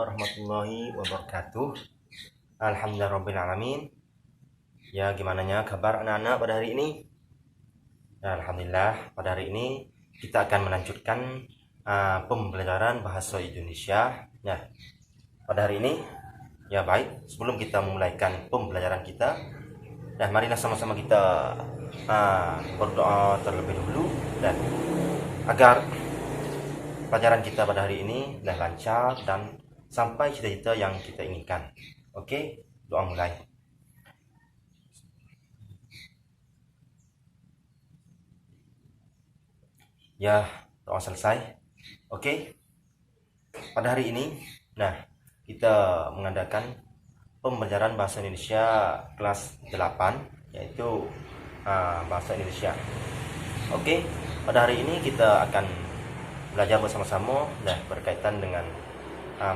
warahmatullahi wabarakatuh. Alhamdulillahirrabbilalamin. Ya, gimana kabar anak-anak pada hari ini? Nah, alhamdulillah, pada hari ini kita akan melanjutkan pembelajaran bahasa Indonesia. Nah, pada hari ini, ya baik, sebelum kita memulaikan pembelajaran kita, nah marilah sama-sama kita berdoa terlebih dahulu dan agar pelajaran kita pada hari ini lancar dan sampai cita-cita yang kita inginkan. Oke, doa mulai. Ya, doa selesai. Oke. Pada hari ini, nah, kita mengadakan pembelajaran bahasa Indonesia kelas 8, yaitu bahasa Indonesia. Oke, pada hari ini kita akan belajar bersama-sama berkaitan dengan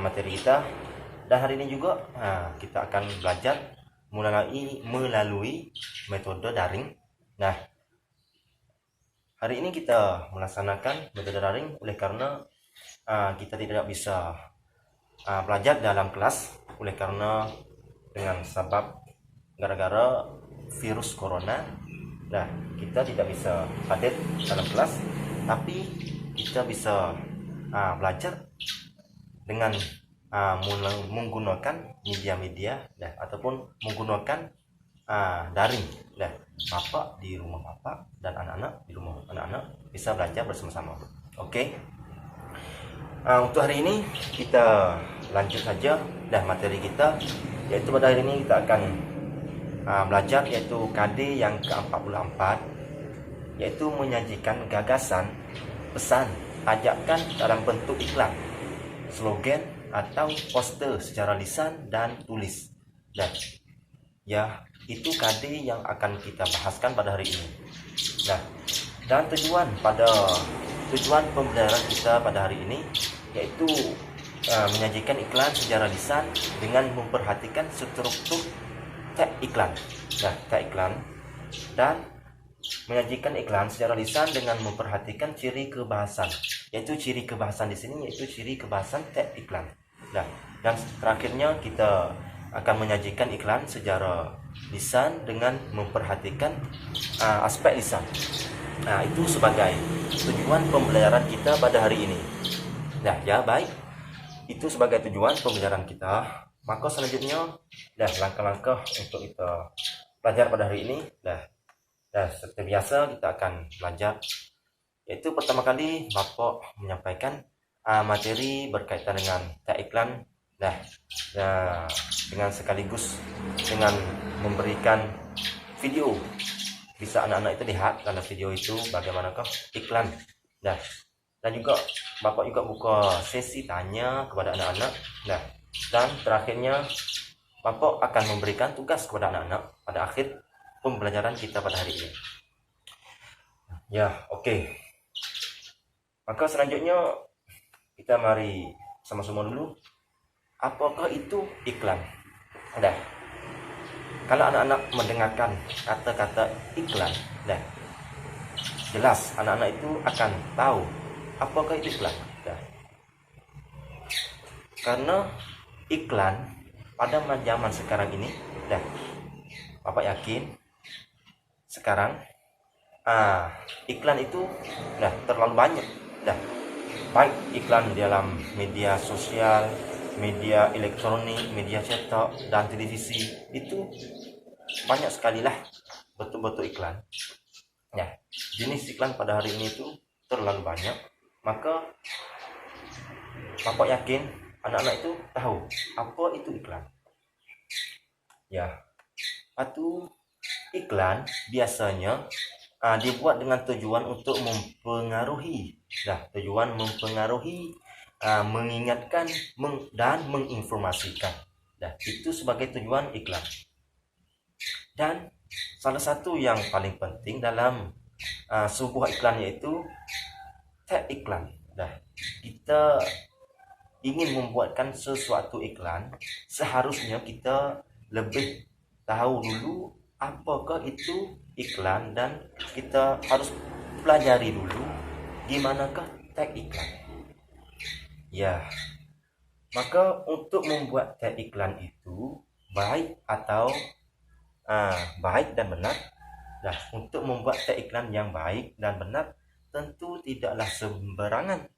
materi kita. Dan hari ini juga kita akan belajar melalui metode daring. Nah, hari ini kita melaksanakan metode daring oleh karena kita tidak bisa belajar dalam kelas oleh karena dengan sebab gara-gara virus corona. Nah, kita tidak bisa hadir dalam kelas, tapi kita bisa belajar dengan menggunakan media-media ataupun menggunakan daring. Bapak di rumah bapak dan anak-anak di rumah anak-anak bisa belajar bersama-sama. Oke. Untuk hari ini kita lanjut saja materi kita, yaitu pada hari ini kita akan belajar yaitu KD yang ke-44, yaitu menyajikan gagasan, pesan, ajakan dalam bentuk iklan, slogan atau poster secara lisan dan tulis. Dan ya, itu KD yang akan kita bahaskan pada hari ini. Nah, dan tujuan pembelajaran kita pada hari ini yaitu menyajikan iklan secara lisan dengan memperhatikan struktur teks iklan. Nah, teks iklan dan menyajikan iklan secara lisan dengan memperhatikan ciri kebahasan, yaitu ciri kebahasan di sini yaitu ciri kebahasan teks iklan. Nah, dan terakhirnya kita akan menyajikan iklan secara lisan dengan memperhatikan aspek lisan. Nah, itu sebagai tujuan pembelajaran kita pada hari ini. Nah, ya baik, itu sebagai tujuan pembelajaran kita. Maka selanjutnya langkah-langkah untuk kita belajar pada hari ini. Seperti biasa kita akan belajar, yaitu pertama kali Bapak menyampaikan materi berkaitan dengan teks iklan. Dengan sekaligus dengan memberikan video, bisa anak-anak itu lihat dalam video itu bagaimanakah iklan. Dan juga Bapak juga buka sesi tanya kepada anak-anak. Dan terakhirnya Bapak akan memberikan tugas kepada anak-anak pada akhir pembelajaran kita pada hari ini. Ya, oke. Maka selanjutnya kita mari sama-sama dulu. Apakah itu iklan? Kalau anak-anak mendengarkan kata-kata iklan, jelas anak-anak itu akan tahu apakah itu iklan. Karena iklan pada zaman sekarang ini, Bapak yakin sekarang iklan itu terlalu banyak. Baik iklan dalam media sosial, media elektronik, media cetak dan televisi, itu banyak sekali betul-betul iklan. Jenis iklan pada hari ini itu terlalu banyak. Maka Bapak yakin anak-anak itu tahu apa itu iklan. Iklan biasanya dibuat dengan tujuan untuk mempengaruhi, mengingatkan dan menginformasikan. Itu sebagai tujuan iklan. Dan salah satu yang paling penting dalam sebuah iklan yaitu teks iklan. Kita ingin membuatkan sesuatu iklan, seharusnya kita lebih tahu dulu apakah itu iklan, dan kita harus pelajari dulu gimanakah teks iklan. Maka untuk membuat tag iklan itu baik atau baik dan benar. Nah, untuk membuat tag iklan yang baik dan benar tentu tidaklah sembarangan.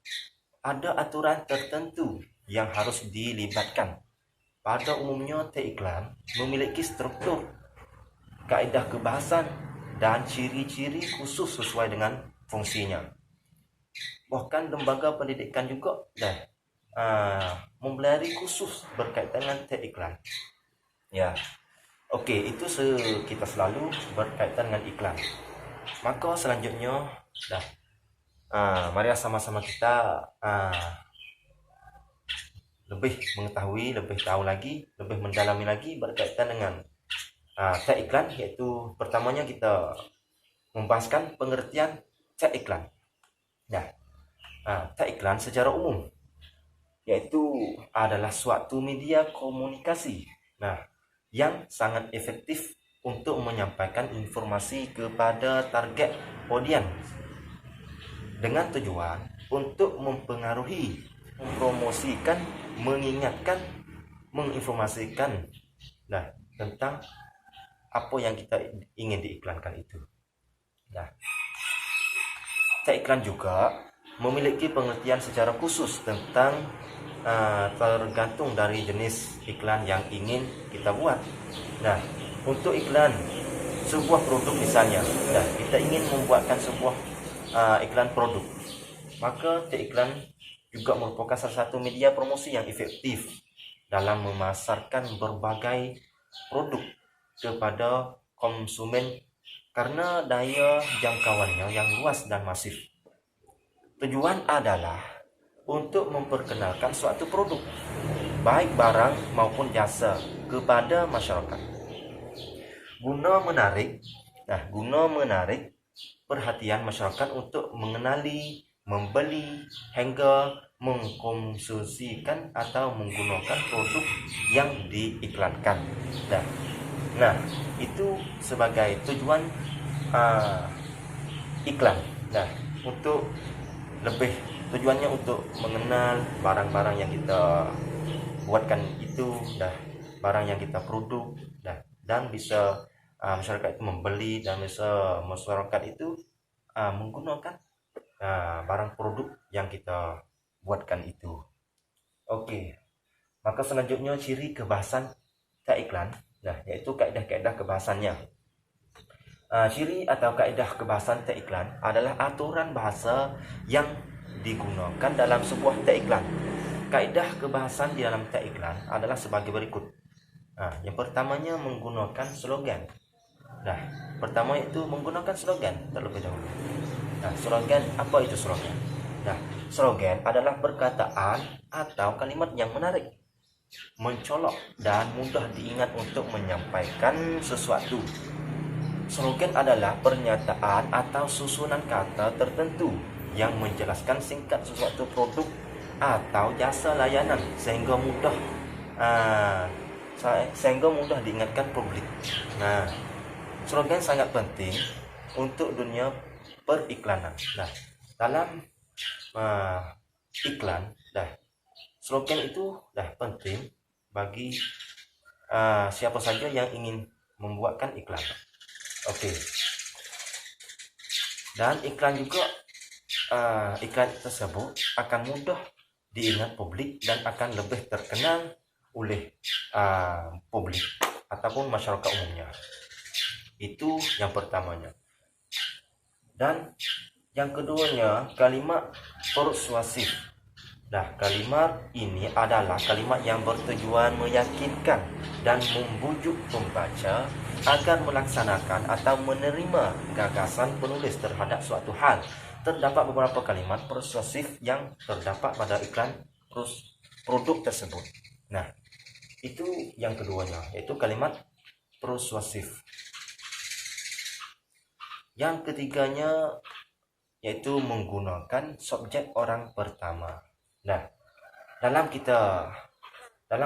Ada aturan tertentu yang harus dilibatkan. Pada umumnya tag iklan memiliki struktur, kaedah kebahasan dan ciri-ciri khusus sesuai dengan fungsinya. Bahkan lembaga pendidikan juga mempelajari khusus berkaitan dengan tag iklan. Ya, okey, itu kita selalu berkaitan dengan iklan. Maka selanjutnya mari sama-sama kita lebih mengetahui, lebih tahu lagi, lebih mendalami lagi berkaitan dengan tag iklan, iaitu pertamanya kita membahaskan pengertian tag iklan. Tag iklan secara umum iaitu adalah suatu media komunikasi yang sangat efektif untuk menyampaikan informasi kepada target audiens dengan tujuan untuk mempengaruhi, mempromosikan, mengingatkan, menginformasikan tentang apa yang kita ingin diiklankan itu. Tag iklan juga memiliki pengertian secara khusus tentang tergantung dari jenis iklan yang ingin kita buat. Untuk iklan sebuah produk misalnya, kita ingin membuatkan sebuah iklan produk, maka tag iklan juga merupakan salah satu media promosi yang efektif dalam memasarkan berbagai produk kepada konsumen karena daya jangkauannya yang luas dan masif. Tujuan adalah untuk memperkenalkan suatu produk, baik barang maupun jasa, kepada masyarakat. Guna menarik perhatian masyarakat untuk mengenali, membeli, hingga mengkonsumsikan atau menggunakan produk yang diiklankan. Itu sebagai tujuan iklan. Untuk lebih tujuannya untuk mengenal barang-barang yang kita buatkan itu, barang yang kita produk, dan bisa masyarakat itu membeli, dan bisa masyarakat itu menggunakan barang produk yang kita buatkan itu. Okey, maka selanjutnya ciri kebahasan tag iklan, iaitu kaedah-kaedah kebahasannya. Ciri atau kaedah kebahasan tag iklan adalah aturan bahasa yang digunakan dalam sebuah tag iklan. Kaedah kebahasan di dalam tag iklan adalah sebagai berikut. Yang pertamanya menggunakan slogan. Pertama itu menggunakan slogan terlebih dahulu. Slogan, apa itu slogan? Slogan adalah perkataan atau kalimat yang menarik, mencolok, dan mudah diingat untuk menyampaikan sesuatu. Slogan adalah pernyataan atau susunan kata tertentu yang menjelaskan singkat sesuatu produk atau jasa layanan sehingga mudah diingatkan publik. Slogan sangat penting untuk dunia periklanan. Dalam iklan, slogan itu penting bagi siapa saja yang ingin membuatkan iklan. Okey. Dan iklan juga iklan tersebut akan mudah diingat publik dan akan lebih terkenal oleh publik ataupun masyarakat umumnya. Itu yang pertamanya. Dan yang keduanya, kalimat persuasif. Kalimat ini adalah kalimat yang bertujuan meyakinkan dan membujuk pembaca agar melaksanakan atau menerima gagasan penulis terhadap suatu hal. Terdapat beberapa kalimat persuasif yang terdapat pada iklan produk tersebut. Itu yang keduanya, yaitu kalimat persuasif. Yang ketiganya yaitu menggunakan subjek orang pertama. Dalam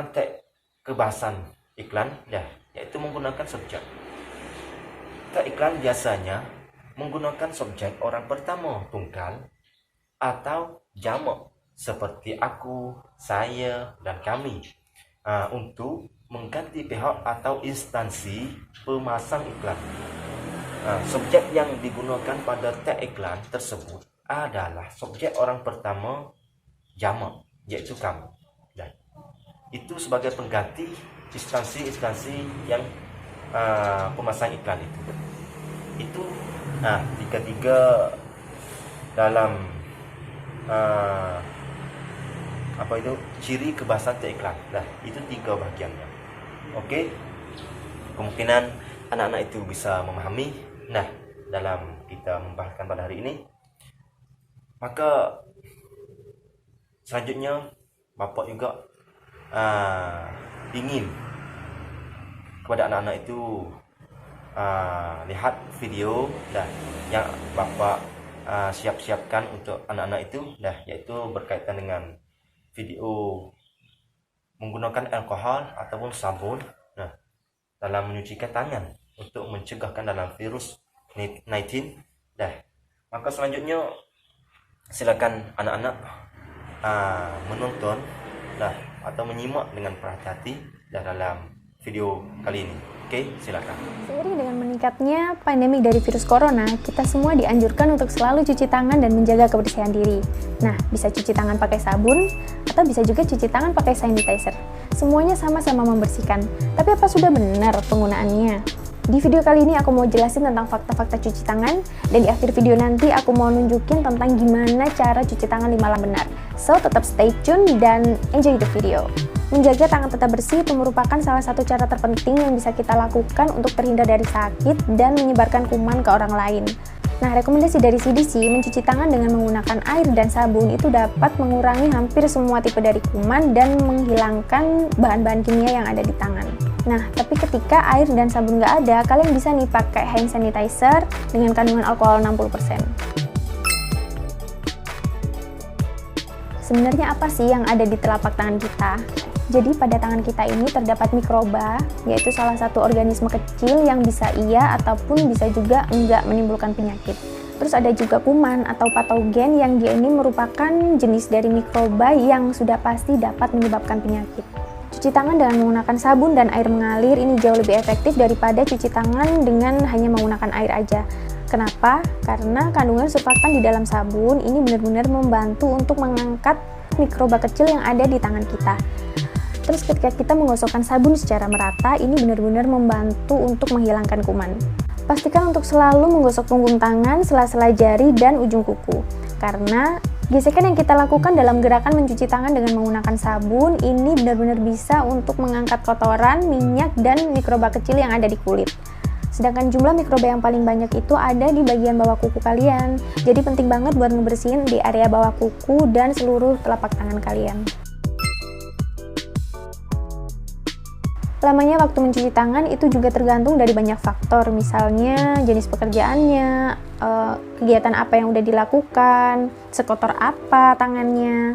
tag kebahasan iklan, yaitu menggunakan subjek. Tag iklan biasanya menggunakan subjek orang pertama tunggal atau jamak seperti aku, saya, dan kami untuk mengganti pihak atau instansi pemasang iklan. Subjek yang digunakan pada tag iklan tersebut adalah subjek orang pertama jamak, yaitu kamu. Dan itu sebagai pengganti instansi-instansi yang pemasang iklan itu. Itu tiga dalam ciri kebahasan tag iklan. Itu 3 bagiannya. Oke, kemungkinan anak-anak itu bisa memahami. Dalam kita membahaskan pada hari ini, maka selanjutnya Bapak juga ingin kepada anak-anak itu lihat video yang Bapak siapkan untuk anak-anak itu, yaitu berkaitan dengan video menggunakan alkohol ataupun sabun dalam menyucikan tangan untuk mencegahkan dalam virus 19. Maka selanjutnya silakan anak-anak menonton atau menyimak dengan berhati-hati dalam video kali ini. Oke, silakan. Seiring dengan meningkatnya pandemi dari virus corona, kita semua dianjurkan untuk selalu cuci tangan dan menjaga kebersihan diri. Bisa cuci tangan pakai sabun, atau bisa juga cuci tangan pakai sanitizer. Semuanya sama-sama membersihkan. Tapi apa sudah benar penggunaannya? Di video kali ini aku mau jelasin tentang fakta-fakta cuci tangan, dan di akhir video nanti aku mau nunjukin tentang gimana cara cuci tangan 5 langkah benar. So, tetap stay tune dan enjoy the video. Menjaga tangan tetap bersih itu merupakan salah satu cara terpenting yang bisa kita lakukan untuk terhindar dari sakit dan menyebarkan kuman ke orang lain. Rekomendasi dari CDC, mencuci tangan dengan menggunakan air dan sabun itu dapat mengurangi hampir semua tipe dari kuman dan menghilangkan bahan-bahan kimia yang ada di tangan. Tapi ketika air dan sabun nggak ada, kalian bisa nih pakai hand sanitizer dengan kandungan alkohol 60%. Sebenarnya apa sih yang ada di telapak tangan kita? Jadi pada tangan kita ini terdapat mikroba, yaitu salah satu organisme kecil yang bisa iya ataupun bisa juga enggak menimbulkan penyakit. Terus ada juga kuman atau patogen yang dia ini merupakan jenis dari mikroba yang sudah pasti dapat menyebabkan penyakit. Cuci tangan dengan menggunakan sabun dan air mengalir ini jauh lebih efektif daripada cuci tangan dengan hanya menggunakan air aja. Kenapa? Karena kandungan surfaktan di dalam sabun ini benar-benar membantu untuk mengangkat mikroba kecil yang ada di tangan kita. Terus ketika kita menggosokkan sabun secara merata, ini benar-benar membantu untuk menghilangkan kuman. Pastikan untuk selalu menggosok punggung tangan, sela-sela jari, dan ujung kuku. Karena gesekan yang kita lakukan dalam gerakan mencuci tangan dengan menggunakan sabun, ini benar-benar bisa untuk mengangkat kotoran, minyak, dan mikroba kecil yang ada di kulit. Sedangkan jumlah mikroba yang paling banyak itu ada di bagian bawah kuku kalian. Jadi penting banget buat ngebersihin di area bawah kuku dan seluruh telapak tangan kalian. Lamanya waktu mencuci tangan itu juga tergantung dari banyak faktor, misalnya jenis pekerjaannya, kegiatan apa yang udah dilakukan, sekotor apa tangannya.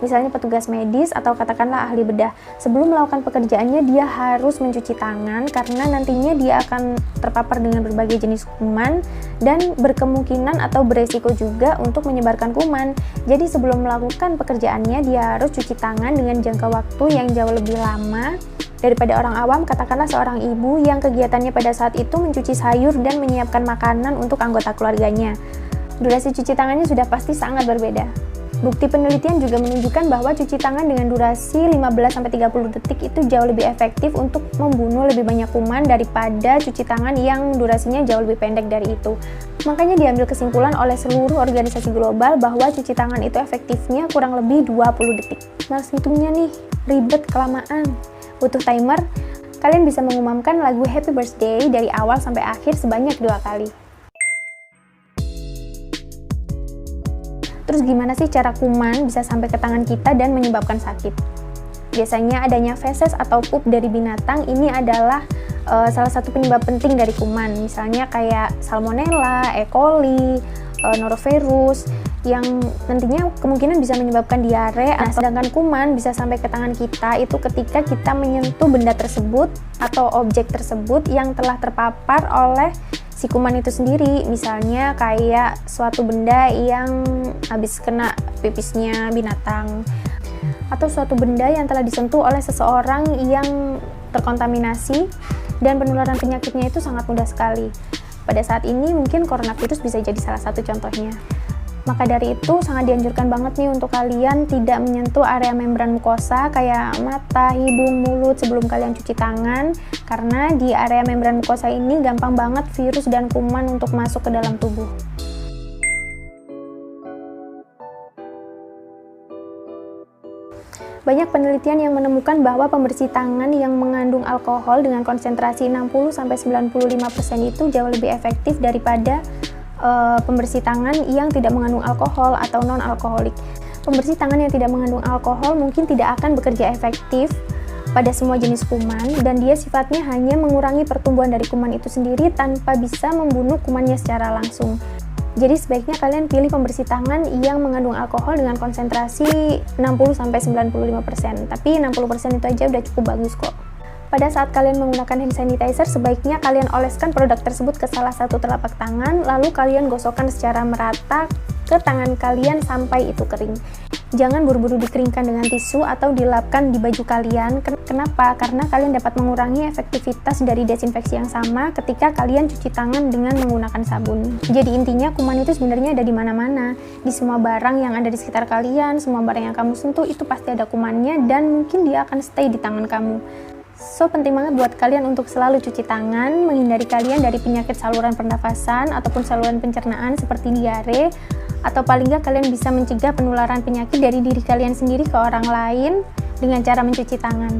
Misalnya petugas medis atau katakanlah ahli bedah, sebelum melakukan pekerjaannya dia harus mencuci tangan karena nantinya dia akan terpapar dengan berbagai jenis kuman dan berkemungkinan atau beresiko juga untuk menyebarkan kuman. Jadi sebelum melakukan pekerjaannya dia harus cuci tangan dengan jangka waktu yang jauh lebih lama daripada orang awam, katakanlah seorang ibu yang kegiatannya pada saat itu mencuci sayur dan menyiapkan makanan untuk anggota keluarganya. Durasi cuci tangannya sudah pasti sangat berbeda. Bukti penelitian juga menunjukkan bahwa cuci tangan dengan durasi 15-30 detik itu jauh lebih efektif untuk membunuh lebih banyak kuman daripada cuci tangan yang durasinya jauh lebih pendek dari itu. Makanya diambil kesimpulan oleh seluruh organisasi global bahwa cuci tangan itu efektifnya kurang lebih 20 detik. Males ngitungnya nih, ribet kelamaan. Butuh timer, kalian bisa mengumumkan lagu Happy Birthday dari awal sampai akhir sebanyak 2 kali. Terus gimana sih cara kuman bisa sampai ke tangan kita dan menyebabkan sakit? Biasanya adanya feses atau pup dari binatang ini adalah salah satu penyebab penting dari kuman. Misalnya kayak Salmonella, E. coli, norovirus, yang nantinya kemungkinan bisa menyebabkan diare. Sedangkan kuman bisa sampai ke tangan kita itu ketika kita menyentuh benda tersebut atau objek tersebut yang telah terpapar oleh si kuman itu sendiri, misalnya kayak suatu benda yang habis kena pipisnya binatang, atau suatu benda yang telah disentuh oleh seseorang yang terkontaminasi, dan penularan penyakitnya itu sangat mudah sekali. Pada saat ini mungkin coronavirus bisa jadi salah satu contohnya. Maka dari itu sangat dianjurkan banget nih untuk kalian tidak menyentuh area membran mukosa kayak mata, hidung, mulut sebelum kalian cuci tangan, karena di area membran mukosa ini gampang banget virus dan kuman untuk masuk ke dalam tubuh. Banyak penelitian yang menemukan bahwa pembersih tangan yang mengandung alkohol dengan konsentrasi 60-95% itu jauh lebih efektif daripada pembersih tangan yang tidak mengandung alkohol atau non-alkoholik. Pembersih tangan yang tidak mengandung alkohol mungkin tidak akan bekerja efektif pada semua jenis kuman, dan dia sifatnya hanya mengurangi pertumbuhan dari kuman itu sendiri tanpa bisa membunuh kumannya secara langsung. Jadi sebaiknya kalian pilih pembersih tangan yang mengandung alkohol dengan konsentrasi 60-95%. Tapi 60% itu aja udah cukup bagus kok. Pada saat kalian menggunakan hand sanitizer, sebaiknya kalian oleskan produk tersebut ke salah satu telapak tangan, lalu kalian gosokkan secara merata ke tangan kalian sampai itu kering. Jangan buru-buru dikeringkan dengan tisu atau dilapkan di baju kalian. Kenapa? Karena kalian dapat mengurangi efektivitas dari desinfeksi yang sama ketika kalian cuci tangan dengan menggunakan sabun. Jadi intinya kuman itu sebenarnya ada di mana-mana. Di semua barang yang ada di sekitar kalian, semua barang yang kamu sentuh itu pasti ada kumannya, dan mungkin dia akan stay di tangan kamu. So, penting banget buat kalian untuk selalu cuci tangan, menghindari kalian dari penyakit saluran pernafasan ataupun saluran pencernaan seperti diare, atau paling nggak kalian bisa mencegah penularan penyakit dari diri kalian sendiri ke orang lain dengan cara mencuci tangan.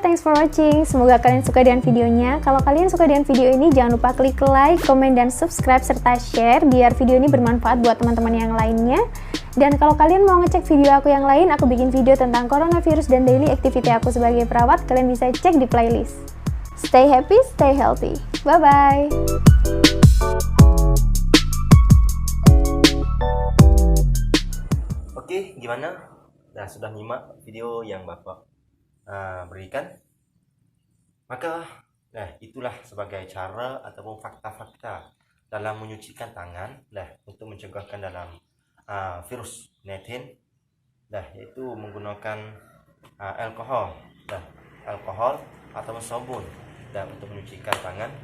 Thanks for watching. Semoga kalian suka dengan videonya. Kalau kalian suka dengan video ini, jangan lupa klik like, komen, dan subscribe, serta share biar video ini bermanfaat buat teman-teman yang lainnya. Dan kalau kalian mau ngecek video aku yang lain, aku bikin video tentang coronavirus dan daily activity aku sebagai perawat, kalian bisa cek di playlist. Stay happy, stay healthy. Bye-bye. Oke, gimana? Nah, sudah nyimak video yang Bapak berikan? Maka itulah sebagai cara ataupun fakta-fakta dalam menyucikan tangan untuk mencegahkan dalam virus 19, yaitu menggunakan alkohol atau sabun untuk menyucikan tangan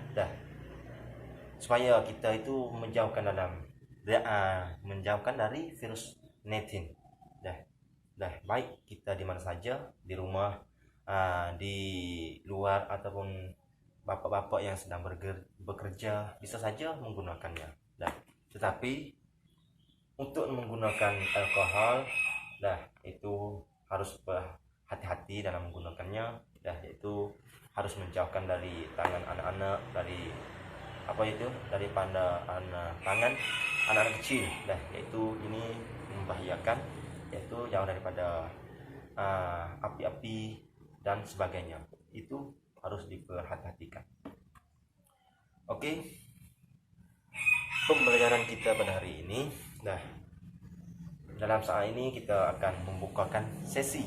supaya kita itu menjauhkan dari virus 19. Baik kita di mana saja, di rumah, di luar, ataupun bapak-bapak yang sedang bekerja bisa saja menggunakannya. Tetapi untuk menggunakan alkohol itu harus berhati-hati dalam menggunakannya, yaitu harus menjauhkan dari tangan anak-anak, daripada tangan anak-anak kecil, yaitu ini membahayakan, yaitu jauh daripada api-api dan sebagainya. Itu harus diperhatikan. Oke, pembelajaran kita pada hari ini, dalam saat ini kita akan membukakan sesi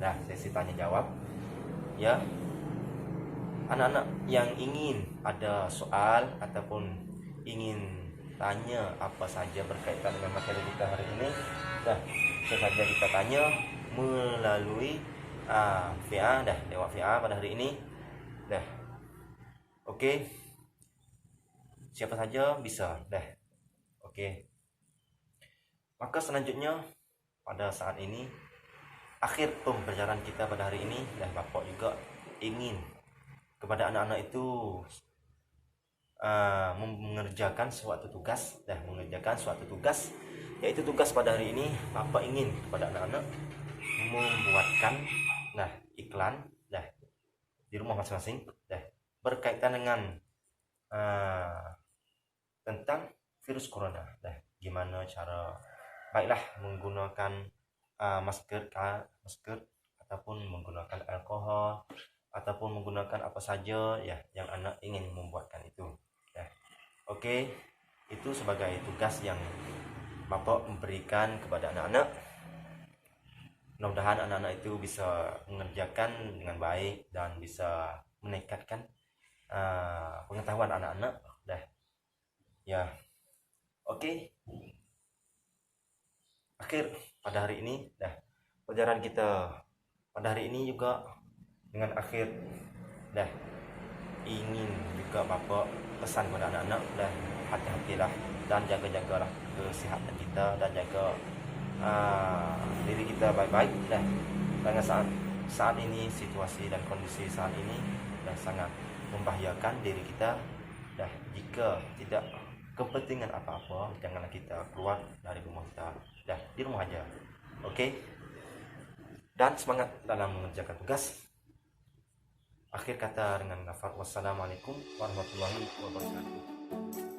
Nah, sesi tanya jawab ya. Anak-anak yang ingin ada soal ataupun ingin tanya apa saja berkaitan dengan materi kita hari ini, dah sengaja kita tanya melalui VA, dah lewat VA pada hari ini. Dah. Oke. Siapa saja bisa, dah. Oke. Maka selanjutnya pada saat ini akhir pembelajaran kita pada hari ini, dan Bapak juga ingin kepada anak-anak itu mengerjakan suatu tugas, yaitu tugas pada hari ini. Bapak ingin kepada anak-anak membuatkan iklan di rumah masing-masing berkaitan dengan tentang virus corona. Gimana cara baiklah menggunakan masker ataupun menggunakan alkohol ataupun menggunakan apa saja ya yang anak ingin membuatkan itu. Oke, itu sebagai tugas yang Bapak memberikan kepada anak-anak. Mudah-mudahan anak-anak itu bisa mengerjakan dengan baik dan bisa meningkatkan pengetahuan anak-anak. Ya. Oke. Akhir pada hari ini pelajaran kita pada hari ini juga dengan akhir ingin juga Bapak pesan kepada anak-anak hati-hatilah dan jaga-jagalah kesehatan kita dan jaga diri kita baik-baik karena saat ini situasi dan kondisi saat ini sangat membahayakan diri kita. Jika tidak kepentingan apa-apa, janganlah kita keluar dari rumah kita, di rumah aja. Oke. Dan semangat dalam mengerjakan tugas. Akhir kata dengan nafas, wassalamualaikum warahmatullahi wabarakatuh.